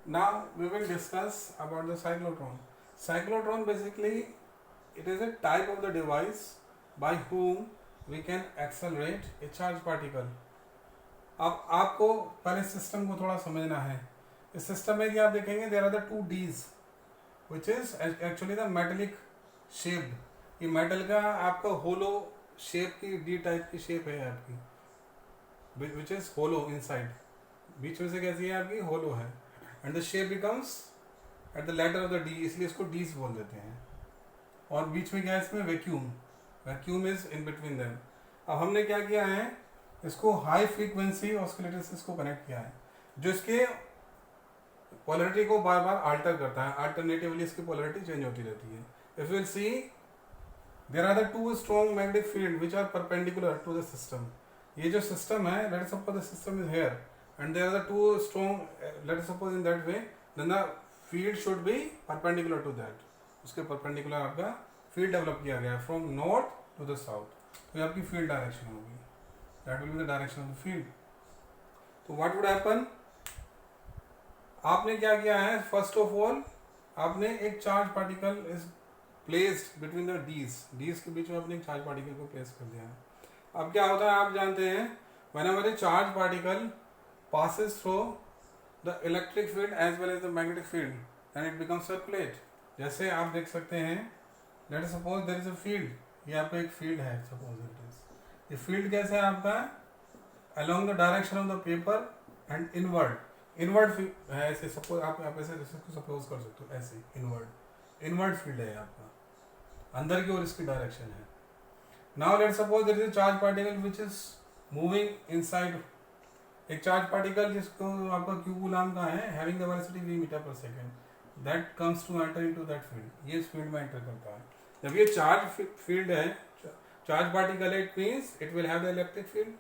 Now we will discuss about the cyclotron. Cyclotron basically it is a type of the device by whom we can accelerate a charged particle. अब आपको पहले system को थोड़ा समझना है. इस system में यदि आप देखेंगे there are the two dees which is actually the metallic shaped. ये मेटल का आपका होलो शेप की डी टाइप की शेप है आपकी विच इज होलो इनसाइड. बीच में से कैसी है आपकी होलो है and the shape becomes at the letter of the D, इसलिए इसको डीज बोल देते हैं. और बीच में क्या है इसमें vacuum. Vacuum is in between them. अब हमने क्या किया है इसको हाई फ्रीक्वेंसी ऑस्किलेटर से इसको कनेक्ट किया है जो इसके पोलैरिटी को बार बार अल्टर करता है. अल्टरनेटिवली इसकी पोलैरिटी चेंज होती रहती है. If you will see there are the two strong magnetic field which are perpendicular to the system. ये जो सिस्टम है let's suppose the system is here and there are the two strong let us suppose in that way then the field should be perpendicular to that. उसके perpendicular आपका field develop किया गया है from north to the south. तो ये आपकी field direction होगी. that will be the direction of the field. तो what would happen, आपने क्या किया है first of all आपने एक charge particle is placed between the D's के बीच में आपने एक charge particle को place कर दिया है. अब क्या होता है आप जानते हैं whenever a charge particle passes through the electric field as well as the magnetic field and it becomes circulate. जैसे आप देख सकते हैं let us suppose there is a field. ये आपका एक field है suppose it is. ये field कैसा है आपका along the direction of the paper and inward है ऐसे. suppose आप ऐसे इसको suppose कर सकते हो ऐसे inward field है आपका अंदर की ओर इसकी direction है. now let us suppose there is a charge particle which is moving inside. एक चार्ज पार्टिकल जिसको आपका क्यू कूलम का है having the velocity v metre पर second that comes to enter into that field. ये इस field में enter करता है. जब ये चार्ज फील्ड है charge particle it means it will have the electric field.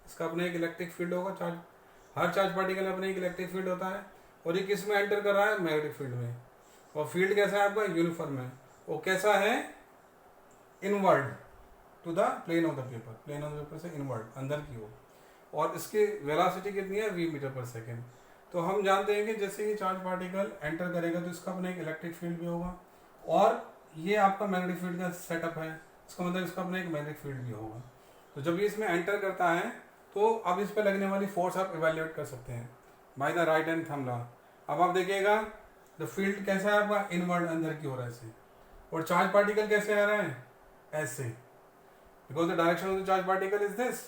इसका अपना एक इलेक्ट्रिक फील्ड होगा. हर चार्ज पार्टिकल अपना एक इलेक्ट्रिक फील्ड होता है और ये किस में एंटर कर रहा है मैग्नेटिक फील्ड में. और फील्ड कैसा है आपका यूनिफॉर्म है. वो कैसा है inward to the plane of the paper से इनवर्ड अंदर की ओर. और इसकी वेलोसिटी कितनी है v मीटर पर सेकेंड. तो हम जानते हैं कि जैसे ये चार्ज पार्टिकल एंटर करेगा तो इसका अपना एक इलेक्ट्रिक फील्ड भी होगा और ये आपका मैग्नेटिक फील्ड का सेटअप है. इसका मतलब इसका अपना एक मैग्नेटिक फील्ड भी होगा. तो जब ये इसमें एंटर करता है तो अब इस पर लगने वाली फोर्स आप इवेल्युएट कर सकते हैं by the right hand thumb law. अब आप देखिएगा द फील्ड कैसा है आपका इनवर्ड अंदर की ओर ऐसे. और चार्ज पार्टिकल कैसे आ रहा है ऐसे because the direction of the charge particle is this.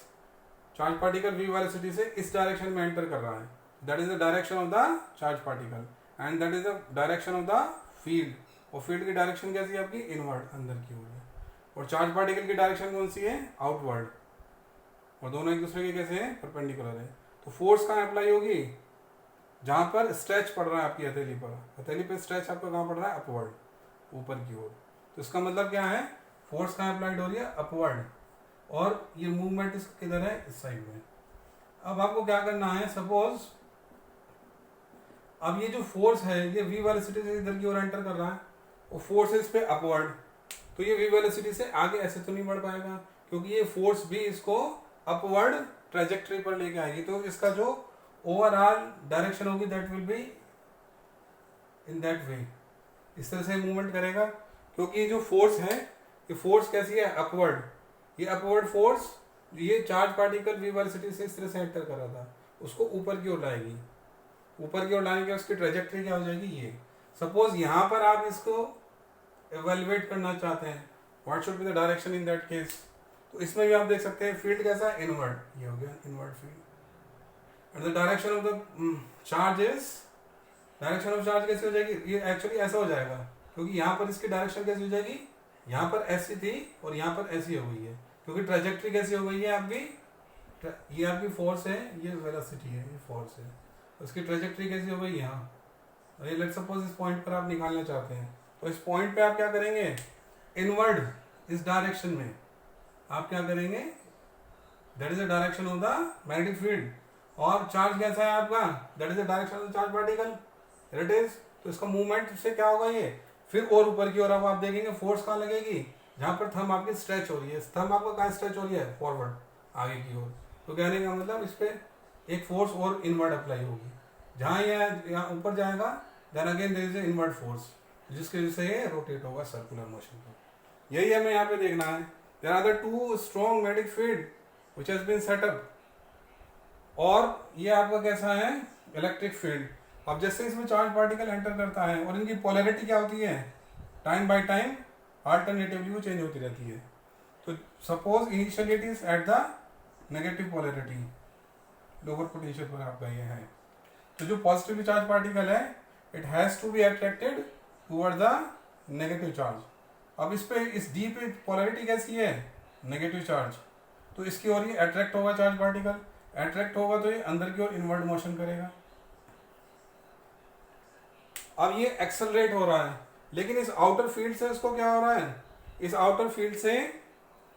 Charge particle v velocity से इस डायरेक्शन में एंटर कर रहा है. That is the direction of the charge particle and that is the direction of the field. और field की direction कैसी है आपकी इनवर्ड अंदर की ओर है. और चार्ज पार्टिकल की डायरेक्शन कौन सी है आउटवर्ड. और दोनों एक दूसरे के कैसे हैं परपेंडिकुलर है. तो फोर्स कहाँ अप्लाई होगी जहाँ पर स्ट्रेच पड़ रहा है आपकी हथेली पर. हथेली पर स्ट्रेच आपका कहाँ पड़ रहा है अपवर्ड ऊपर की ओर. तो इसका मतलब क्या है फोर्स कहाँ अप्लाइड हो रही है अपवर्ड. और ये मूवमेंट इसका किधर है इस साइड में. अब आपको क्या करना है सपोज अब ये जो फोर्स है ये v वेलोसिटी से इधर की ओर एंटर कर रहा है और फोर्स है इस पे अपवर्ड. तो ये v वेलोसिटी से आगे ऐसे तो नहीं बढ़ पाएगा क्योंकि ये फोर्स भी इसको अपवर्ड ट्रेजेक्टरी पर लेके आएगी. तो इसका जो ओवरऑल डायरेक्शन होगी that will be in that way. इस तरह से मूवमेंट करेगा क्योंकि ये जो फोर्स है ये फोर्स कैसी है अपवर्ड. ये अपवर्ड फोर्स ये चार्ज पार्टिकल v वेलोसिटी से इस तरह से एंटर कर रहा था उसको ऊपर की ओर लाएगी. ऊपर की ओर लाने के उसकी ट्रेजेक्टरी क्या हो जाएगी ये. सपोज यहाँ पर आप इसको एवेल्युएट करना चाहते हैं what should be the direction in that case. तो इसमें भी आप देख सकते हैं फील्ड कैसा है इनवर्ड. ये हो गया inward field and the direction of the charge is direction of charge कैसी हो जाएगी. ये एक्चुअली ऐसा हो जाएगा क्योंकि यहाँ पर इसकी डायरेक्शन कैसी हो जाएगी यहाँ पर ऐसी थी और यहाँ पर ऐसी हो गई है क्योंकि ट्रेजेक्टरी कैसी हो गई है आपकी. ये आपकी फोर्स है ये वेलोसिटी है ये फोर्स है. उसकी ट्रेजेक्टरी कैसी हो गई यहाँ. और ये लेट्स सपोज इस पॉइंट पर आप निकालना चाहते हैं तो इस पॉइंट पे आप क्या करेंगे इनवर्ड इस डायरेक्शन में आप क्या करेंगे that is the direction of the magnetic field. और चार्ज कैसा है आपका that is the direction of the charge particle it is. तो इसका मूवमेंट से क्या होगा ये फिर और ऊपर की ओर. अब आप देखेंगे फोर्स कहाँ लगेगी जहाँ पर थंब आपकी स्ट्रेच हो रही है. थंब आपका कहाँ स्ट्रेच हो रही है फॉरवर्ड आगे की ओर. तो कहने का मतलब इस पर एक फोर्स और इनवर्ड अप्लाई होगी जहाँ यहाँ ऊपर जाएगा then again there is a inward force, जिसकी वजह से ये रोटेट होगा सर्कुलर मोशन पर। यही हमें यहाँ पे देखना है। There are the two strong magnetic field which has been set up, और ये आपका कैसा है इलेक्ट्रिक फील्ड। अब जैसे इसमें चार्ज पार्टिकल एंटर करता है और इनकी पोलैरिटी क्या होती है, टाइम बाय टाइम अल्टरनेटिवली वो चेंज होती रहती है। तो suppose initially it is at the negative polarity, lower potential पर आपका ये है, तो जो पॉजिटिवली चार्ज पार्टिकल है it has to be attracted toward the negative charge. अब इस पे इस डी पे पोलैरिटी कैसी है, नेगेटिव चार्ज, तो इसकी ओर ये अट्रैक्ट होगा चार्ज पार्टिकल, अट्रैक्ट होगा तो ये अंदर की ओर इनवर्ड मोशन करेगा। अब ये एक्सेलरेट हो रहा है, लेकिन इस आउटर फील्ड से इसको क्या हो रहा है, इस आउटर फील्ड से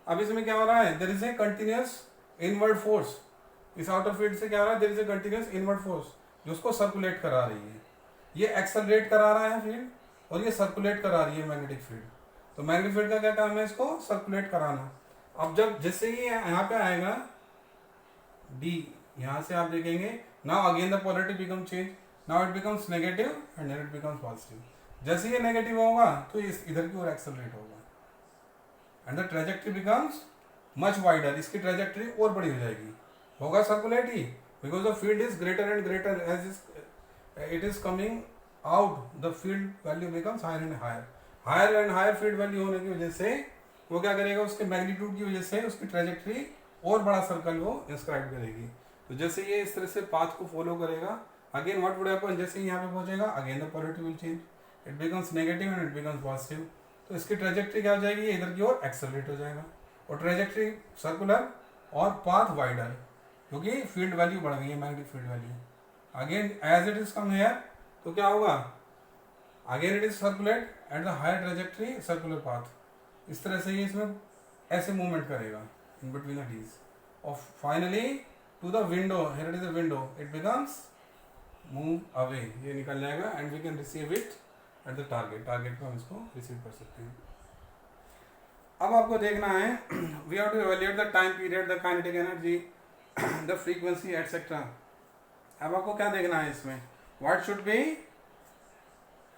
अब इसमें क्या हो रहा है, there is a continuous inward force. इस आउटर फील्ड से क्या हो रहा है, there is a continuous inward force जो उसको सर्कुलेट करा रही है। ये एक्सेलरेट करा रहा है फील्ड और ये सर्कुलेट करा रही है मैग्नेटिक फील्ड। तो मैग्नेटिक फील्ड का क्या काम है, इसको सर्कुलेट कराना। अब जब जैसे ही यहाँ पे आएगा डी, यहाँ से आप देखेंगे now again the polarity become change, now it becomes negative and then it becomes positive. जैसे ये नेगेटिव होगा तो इस इधर की ओर एक्सेलरेट होगा and the trajectory becomes much wider, इसकी ट्रेजेक्टरी और बड़ी हो जाएगी, होगा सर्कुलेट ही, because the field is greater and greater as it is coming out, the field value becomes higher and higher field value होने की वजह से वो क्या करेगा, उसके मैग्नीट्यूड की वजह से उसकी ट्रेजेक्टरी और बड़ा सर्कल वो इंस्क्राइब करेगी। तो जैसे ये इस तरह से पाथ को फॉलो करेगा, अगेन व्हाट वुड हैपन, जैसे ही यहाँ पे पहुंचेगा again the polarity will change, it becomes negative and it becomes positive. तो इसकी ट्रेजेक्टरी क्या हो जाएगी, इधर की ओर एक्सेलरेट हो जाएगा और ट्रेजेक्टरी सर्कुलर और पाथ वाइडर, क्योंकि फील्ड वैल्यू बढ़ गई है, magnetic field value. Again as it is come here, तो क्या होगा, again it is circulate at the higher trajectory circular path. इस तरह से ये इसमें ऐसे मूवमेंट करेगा इन बिटवीन द डीज, और finally to the window, here it is a window, it becomes move away, ये निकल जाएगा and we can receive it at the target, target को हम इसको रिसीव कर सकते हैं। अब आपको देखना है we have to evaluate the time period, the kinetic energy, the frequency etcetera. अब आपको क्या देखना है इसमें, what should be,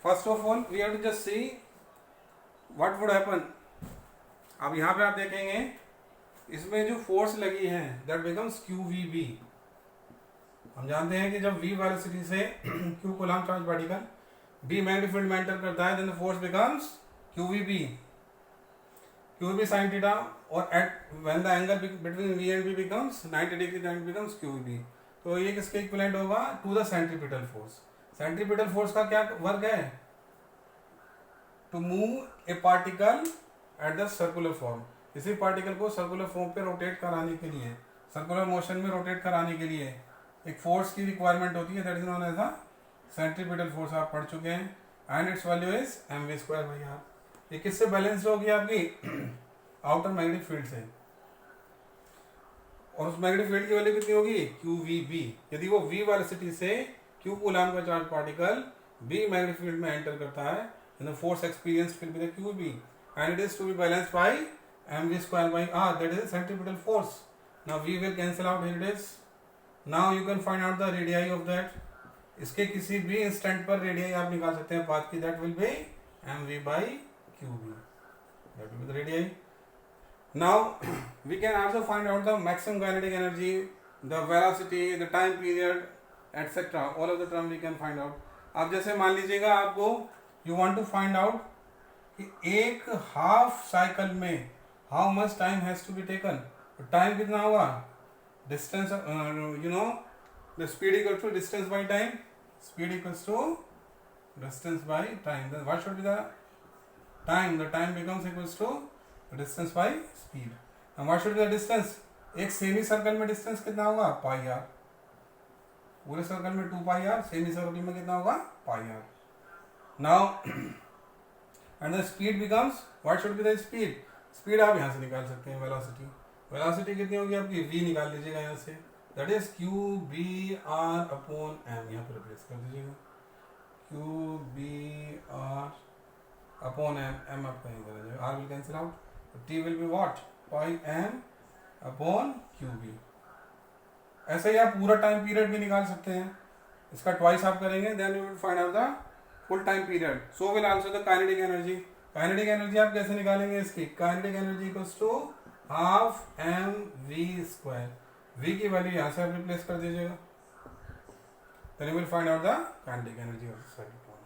first of all we have to just see what would happen. अब यहाँ पे आप देखेंगे इसमें जो फोर्स लगी है दैट बिकम्स QVB। हम जानते हैं कि जब V वेलोसिटी से Q coulomb charge particle B magnetic field में एंटर करता है, then the force becomes QVB sin theta, और at when the angle between V and B becomes 90 degree, then it becomes QVB। तो ये किसके equivalent होगा, to the centripetal force. Centripetal force का क्या वर्क है, to move a particle at the circular form, किसी particle को circular form पे रोटेट कराने के लिए, सर्कुलर मोशन में रोटेट कराने के लिए एक फोर्स की रिक्वायरमेंट होती है, that is known as the centripetal force. आप पढ़ चुके हैं and it's value is mv²/r। ये किससे बैलेंस्ड होगी, आपकी आउटर मैग्नेटिक फील्ड से, और उस मैग्नेटिक फील्ड की वैल्यू कितनी होगी, QVB। यदि वो V वेलोसिटी से Q कूलम्ब का charge particle B magnetic field में एंटर करता है, then the force experienced will be the QB and it is to be balanced by mv²/r, that is the centripetal force. Now V will cancel out, here it is. Now you can find out the radii of that. इसके किसी भी instant पर radii आप निकाल सकते हैं path की, that will be mv/qb, that will be the radii. Now we can also find out the maximum kinetic energy, the velocity, the time period, etc. all of the term we can find out. आप जैसे मान लीजिएगा आपको you want to find out कि एक half cycle में how much time has to be taken, time कितना होगा, distance you know the speed equals to distance by time, speed equals to distance by time, then what should be the time, the time becomes equals to distance by speed, and what should be the distance, एक semi circle में distance कितना होगा, πr, पूरे circle में 2πr, semi circle में कितना होगा, πr. Now and the speed becomes, what should be the speed, speed आप यहाँ से निकाल सकते हैं, वेलोसिटी, वेलोसिटी कितनी होगी आपकी, v निकाल लीजिएगा यहाँ से, दैट इज QBr/m, यहाँ पर रिप्लेस कर दीजिएगा, QBr/m, m आपका यहीं कर दीजिएगा, r will cancel out, t will be what, πm/qb। ऐसे ही आप पूरा टाइम पीरियड भी निकाल सकते हैं, इसका ट्वाइस आप करेंगे, then you will find out the full time period. So will also the kinetic energy. Kinetic energy आप कैसे निकालेंगे इसकी? Kinetic energy equals to half M V square. V की वैल्यू यहाँ से आप रिप्लेस कर दीजिएगा, then you will find out the kinetic energy of the circuit.